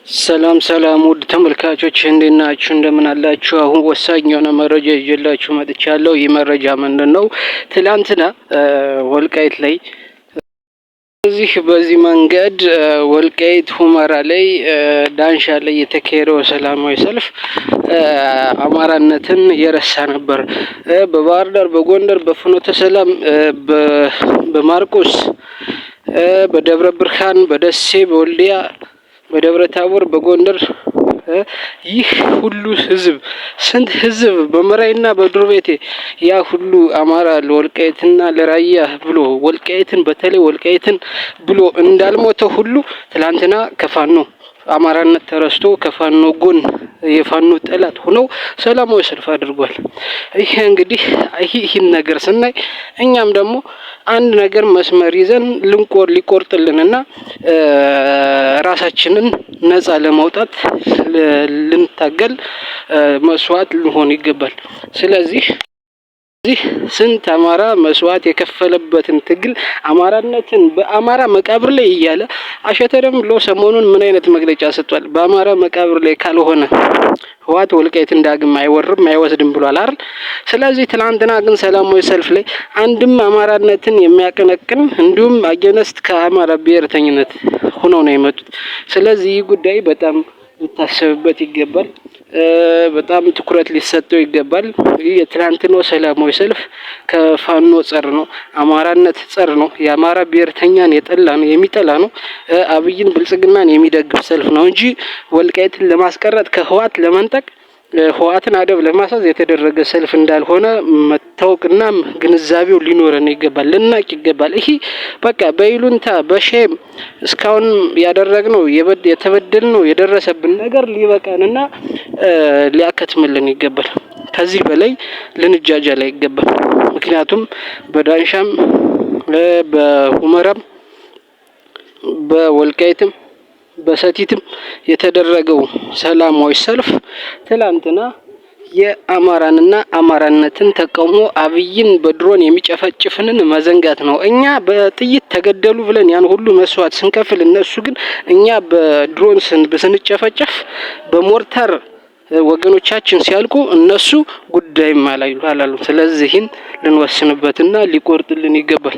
ሰላም ውድ ተመልካቾች እንዴት ናችሁ? እንደምን አላችሁ? አሁን ወሳኝ የሆነ መረጃ ይዤላችሁ መጥቻለሁ። ይህ መረጃ ምንድነው? ትላንትና ወልቃይት ላይ በዚህ መንገድ ወልቃይት ሁመራ ላይ ዳንሻ ላይ የተካሄደው ሰላማዊ ሰልፍ አማራነትን የረሳ ነበር። በባህር ዳር፣ በጎንደር፣ በፍኖተ ሰላም፣ በማርቆስ፣ በደብረ ብርሃን፣ በደሴ፣ በወልዲያ፣ በደብረ ታቦር፣ በጎንደር ይህ ሁሉ ህዝብ ስንት ህዝብ በመራይና በዱር ቤቴ ያ ሁሉ አማራ ለወልቃይትና ለራያ ብሎ ወልቃይትን በተለይ ወልቃይትን ብሎ እንዳልሞተ ሁሉ ትላንትና ከፋኖ አማራነት ተረስቶ ከፋኖ ጎን የፋኖ ጠላት ሆነው ሰላማዊ ሰልፍ አድርጓል። ይሄ እንግዲህ ይህን ነገር ስናይ እኛም ደግሞ አንድ ነገር መስመር ይዘን ሊቆርጥልንና ራሳችንን ነፃ ለማውጣት ልንታገል መስዋዕት ልንሆን ይገባል። ስለዚህ ስንት አማራ መስዋዕት የከፈለበትን ትግል አማራነትን በአማራ መቃብር ላይ እያለ አሸተረም ብሎ ሰሞኑን ምን አይነት መግለጫ ሰጥቷል? በአማራ መቃብር ላይ ካልሆነ ህወሓት ወልቃይትን ዳግም አይወርም አይወስድም ብሏል አይደል? ስለዚህ ትናንትና ግን ሰላማዊ ሰልፍ ላይ አንድም አማራነትን የሚያቀነቅን እንዲሁም አገነስት ከአማራ ብሔርተኝነት ሆነው ነው የመጡት። ስለዚህ ይህ ጉዳይ በጣም ሊታሰብበት ይገባል። በጣም ትኩረት ሊሰጠው ይገባል። ይህ የትናንትናው ሰላማዊ ሰልፍ ከፋኖ ጸር ነው፣ አማራነት ጸር ነው፣ የአማራ ብሔርተኛን የሚጠላ ነው፣ አብይን ብልጽግናን የሚደግፍ ሰልፍ ነው እንጂ ወልቃይትን ለማስቀረት ከህወሓት ለመንጠቅ ህወሓትን አደብ ለማሳዝ የተደረገ ሰልፍ እንዳልሆነ መታወቅና ግንዛቤው ሊኖረን ይገባል፣ ልናቅ ይገባል። ይሄ በቃ በይሉንታ በሼም እስካሁን ያደረግነው የተበደልነው የደረሰብን ነገር ሊበቃንና ሊያከትምልን ይገባል። ከዚህ በላይ ልንጃጃል አይገባም። ምክንያቱም በዳንሻም በሁመራም በወልቃይትም በሰቲትም የተደረገው ሰላማዊ ሰልፍ ትላንትና የአማራንና አማራነትን ተቃውሞ አብይን በድሮን የሚጨፈጭፍንን መዘንጋት ነው። እኛ በጥይት ተገደሉ ብለን ያን ሁሉ መስዋዕት ስንከፍል፣ እነሱ ግን እኛ በድሮን ስንጨፈጨፍ በሞርታር ወገኖቻችን ሲያልቁ እነሱ ጉዳይም አላሉ። ስለዚህን ልንወስንበትና ሊቆርጥልን ይገባል።